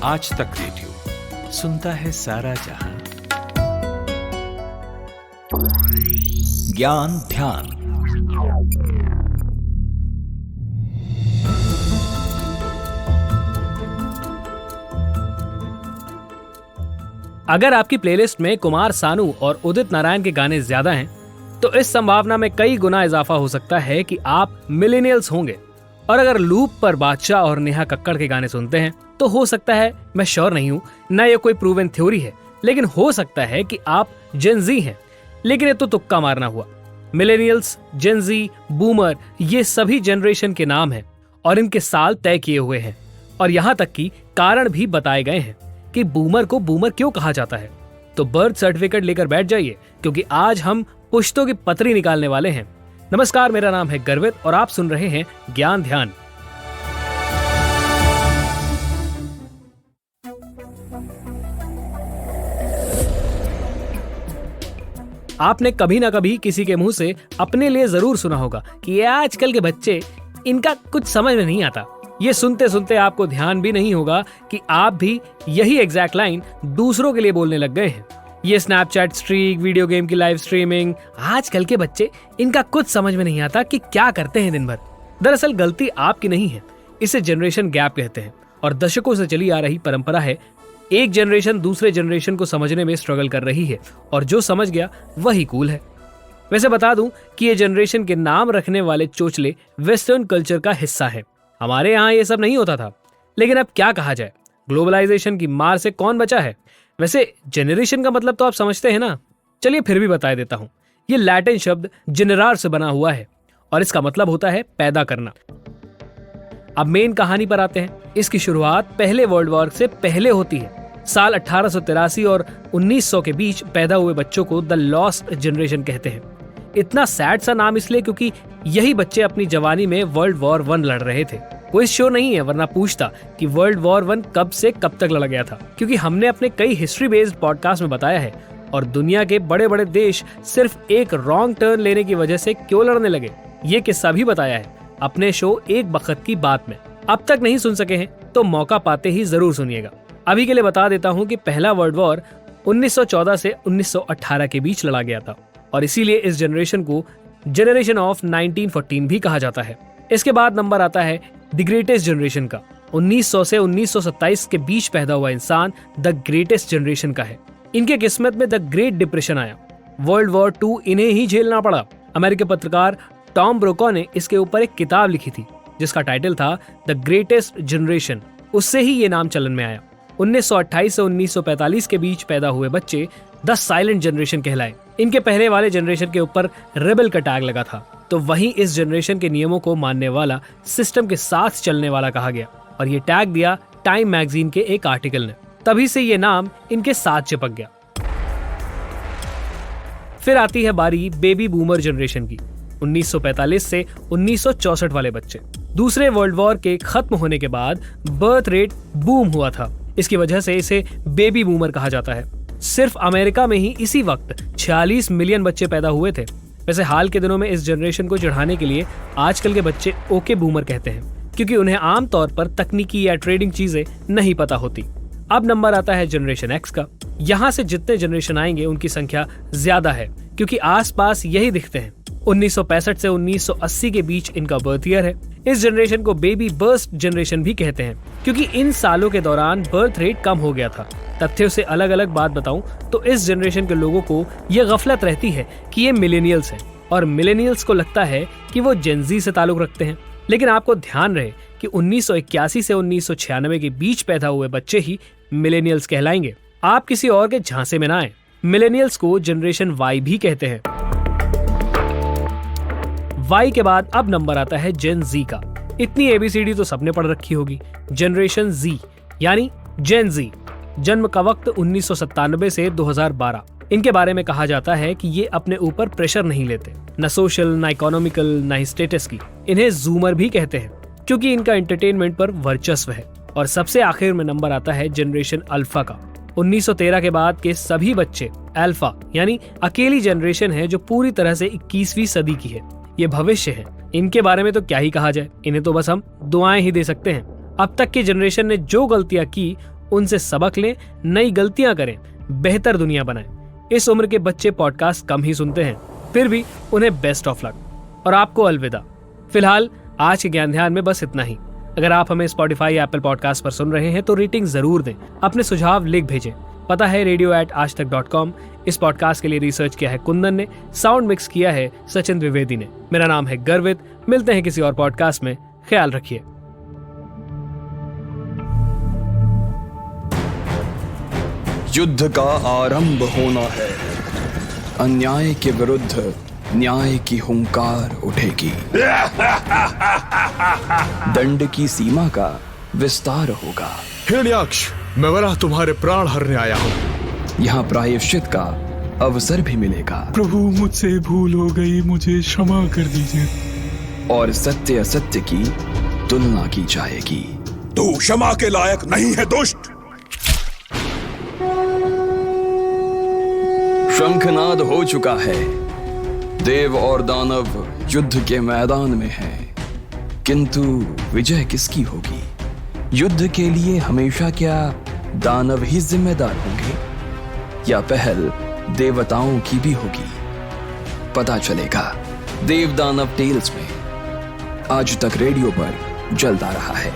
आज तक रेडियो सुनता है सारा जहां। ज्ञान ध्यान। अगर आपकी प्लेलिस्ट में कुमार सानू और उदित नारायण के गाने ज्यादा हैं, तो इस संभावना में कई गुना इजाफा हो सकता है कि आप मिलेनियल्स होंगे। और अगर लूप पर बादशाह और नेहा कक्कड़ के गाने सुनते हैं, तो हो सकता है, मैं श्योर नहीं हूँ, न ये कोई प्रूवन थ्योरी है, लेकिन हो सकता है कि आप जेन जी हैं। लेकिन ये तो तुक्का मारना हुआ। मिलेनियल्स, जेन जी, बूमर, ये सभी जनरेशन के नाम हैं और इनके साल तय किए हुए हैं। और यहाँ तक कि कारण भी बताए गए हैं कि बूमर को बूमर क्यों कहा जाता है। तो बर्थ सर्टिफिकेट लेकर बैठ जाइए, क्योंकि आज हम पुश्तों की पतरी निकालने वाले हैं। नमस्कार, मेरा नाम है गर्वित और आप सुन रहे हैं ज्ञान ध्यान। आपने कभी ना कभी किसी के मुंह से अपने लिए जरूर सुना होगा कि ये आजकल के बच्चे, इनका कुछ समझ में नहीं आता। ये सुनते सुनते आपको ध्यान भी नहीं होगा कि आप भी यही एग्जैक्ट लाइन दूसरों के लिए बोलने लग गए हैं। ये स्नैपचैट स्ट्रीक, वीडियो गेम की लाइव स्ट्रीमिंग, आजकल के बच्चे, इनका कुछ समझ में नहीं आता कि क्या करते हैं दिन भर। दरअसल गलती आपकी नहीं है, इसे जनरेशन गैप कहते हैं और दशकों से चली आ रही परंपरा है। एक जनरेशन दूसरे जनरेशन को समझने में स्ट्रगल कर रही है और जो समझ गया वही कूल है। वैसे बता दूं कि ये जनरेशन के नाम रखने वाले चोचले वेस्टर्न कल्चर का हिस्सा है। हमारे यहाँ ये सब नहीं होता था, लेकिन अब क्या कहा जाए, ग्लोबलाइजेशन की मार से कौन बचा है। वैसे जनरेशन का मतलब तो आप समझते हैं ना, चलिए फिर भी बता देता हूं। ये लैटिन शब्द जनरार से बना हुआ है और इसका मतलब होता है पैदा करना। अब मेन कहानी पर आते हैं। इसकी शुरुआत पहले वर्ल्ड वॉर से पहले होती है। साल 1883 और 1900 के बीच पैदा हुए बच्चों को द लॉस्ट जनरेशन कहते हैं। इतना सैड सा नाम इसलिए क्योंकि यही बच्चे अपनी जवानी में वर्ल्ड वॉर 1 लड़ रहे थे। कोई शो नहीं है, वरना पूछता कि वर्ल्ड वॉर 1 कब से कब तक लड़ा गया था, क्योंकि हमने अपने कई हिस्ट्री बेस्ड पॉडकास्ट में बताया है। और दुनिया के बड़े बड़े देश सिर्फ एक रॉन्ग टर्न लेने की वजह से क्यों लड़ने लगे, ये किस्सा भी बताया है अपने शो एक बखत की बात में। अब तक नहीं सुन सके हैं तो मौका पाते ही जरूर सुनिएगा। अभी के लिए बता देता हूँ कि पहला वर्ल्ड वॉर 1914 से 1918 के बीच लड़ा गया था और इसीलिए इस जनरेशन को जनरेशन ऑफ 1914 भी कहा जाता है। इसके बाद नंबर आता है द ग्रेटेस्ट जनरेशन का। 1900 से 1927 के बीच पैदा हुआ इंसान द ग्रेटेस्ट जनरेशन का है। इनके किस्मत में द ग्रेट डिप्रेशन आया, वर्ल्ड वॉर 2 इन्हें ही झेलना पड़ा। अमेरिकी पत्रकार टॉम ब्रोकॉ ने इसके ऊपर एक किताब लिखी थी जिसका टाइटल था द ग्रेटेस्ट जनरेशन। उससे ही ये नाम चलन में आया। 1928 से 1945 के बीच पैदा हुए बच्चे द साइलेंट जनरेशन कहलाए। इनके पहले वाले जनरेशन के ऊपर रेबल का टैग लगा था, तो वहीं इस जनरेशन के नियमों को मानने वाला, सिस्टम के साथ चलने वाला कहा गया और ये टैग दिया टाइम मैगजीन के एक आर्टिकल ने। तभी से ये नाम इनके साथ चिपक गया। फिर आती है बारी बेबी बूमर जनरेशन की। 1945 से 1964 वाले बच्चे। दूसरे वर्ल्ड वॉर के खत्म होने के बाद बर्थ रेट बूम हुआ था, इसकी वजह से इसे बेबी बूमर कहा जाता है। सिर्फ अमेरिका में ही इसी वक्त 46 मिलियन बच्चे पैदा हुए थे। वैसे हाल के दिनों में इस जनरेशन को चिढ़ाने के लिए आजकल के बच्चे ओके बूमर कहते हैं, क्योंकि उन्हें आमतौर पर तकनीकी या ट्रेडिंग चीजें नहीं पता होती। अब नंबर आता है जनरेशन एक्स का। यहाँ से जितने जनरेशन आएंगे उनकी संख्या ज्यादा है, क्योंकि आसपास यही दिखते हैं। 1965 से 1980 के बीच इनका बर्थ ईयर है। इस जनरेशन को बेबी बर्स्ट जनरेशन भी कहते हैं, क्योंकि इन सालों के दौरान बर्थ रेट कम हो गया था। तथ्यों से अलग अलग बात बताऊं तो इस जनरेशन के लोगों को ये गफलत रहती है कि ये मिलेनियल्स हैं और मिलेनियल्स को लगता है कि वो जेन जी से ताल्लुक रखते हैं। लेकिन आपको ध्यान रहे कि 1981 से 1996 के बीच पैदा हुए बच्चे ही मिलेनियल्स कहलाएंगे। आप किसी और के झांसे में ना आए। मिलेनियल्स को जनरेशन वाई भी कहते हैं। वाई के बाद अब नंबर आता है जेन जी का। इतनी एबीसीडी तो सबने पढ़ रखी होगी। जनरेशन जी यानी जेन जी। जन्म का वक्त 1997 से 2012। इनके बारे में कहा जाता है कि ये अपने ऊपर प्रेशर नहीं लेते, न सोशल, न इकोनॉमिकल, न ही स्टेटस की। इन्हें जूमर भी कहते हैं क्योंकि इनका एंटरटेनमेंट पर वर्चस्व है। और सबसे आखिर में नंबर आता है जनरेशन अल्फा का। 1913 के बाद के सभी बच्चे अल्फा यानी अकेली जनरेशन है जो पूरी तरह से 21वीं सदी की है। ये भविष्य है। इनके बारे में तो क्या ही कहा जाए, इन्हें तो बस हम दुआएं ही दे सकते हैं। अब तक की जनरेशन ने जो गलतियां की उनसे सबक लें, नई गलतियां करें, बेहतर दुनिया बनाएं। इस उम्र के बच्चे पॉडकास्ट कम ही सुनते हैं, फिर भी उन्हें बेस्ट ऑफ लक और आपको अलविदा। फिलहाल आज के ज्ञान ध्यान में बस इतना ही। अगर आप हमें स्पॉटिफाई या एप्पल पॉडकास्ट पर सुन रहे हैं तो रेटिंग जरूर दें, अपने सुझाव लिख भेजें। पता है radio@aajtak.com। इस पॉडकास्ट के लिए रिसर्च किया है कुंदन ने, साउंड मिक्स किया है सचिन द्विवेदी ने। मेरा नाम है गर्वित। मिलते हैं किसी और पॉडकास्ट में। ख्याल रखिए। युद्ध का आरंभ होना है। अन्याय के विरुद्ध न्याय की हुंकार उठेगी। दंड की सीमा का विस्तार होगा। हिरण्याक्ष, मैं वरा तुम्हारे प्राण हरने आया हूँ। यहाँ प्रायश्चित का अवसर भी मिलेगा। प्रभु, मुझसे भूल हो गई, मुझे क्षमा कर दीजिए। और सत्य असत्य की तुलना की जाएगी। तू क्षमा के लायक नहीं है दुष्ट। शंखनाद हो चुका है। देव और दानव युद्ध के मैदान में हैं। किंतु विजय किसकी होगी? युद्ध के लिए हमेशा क्या दानव ही जिम्मेदार होंगे या पहल देवताओं की भी होगी? पता चलेगा देव दानव टेल्स में। आज तक रेडियो पर जल्द आ रहा है।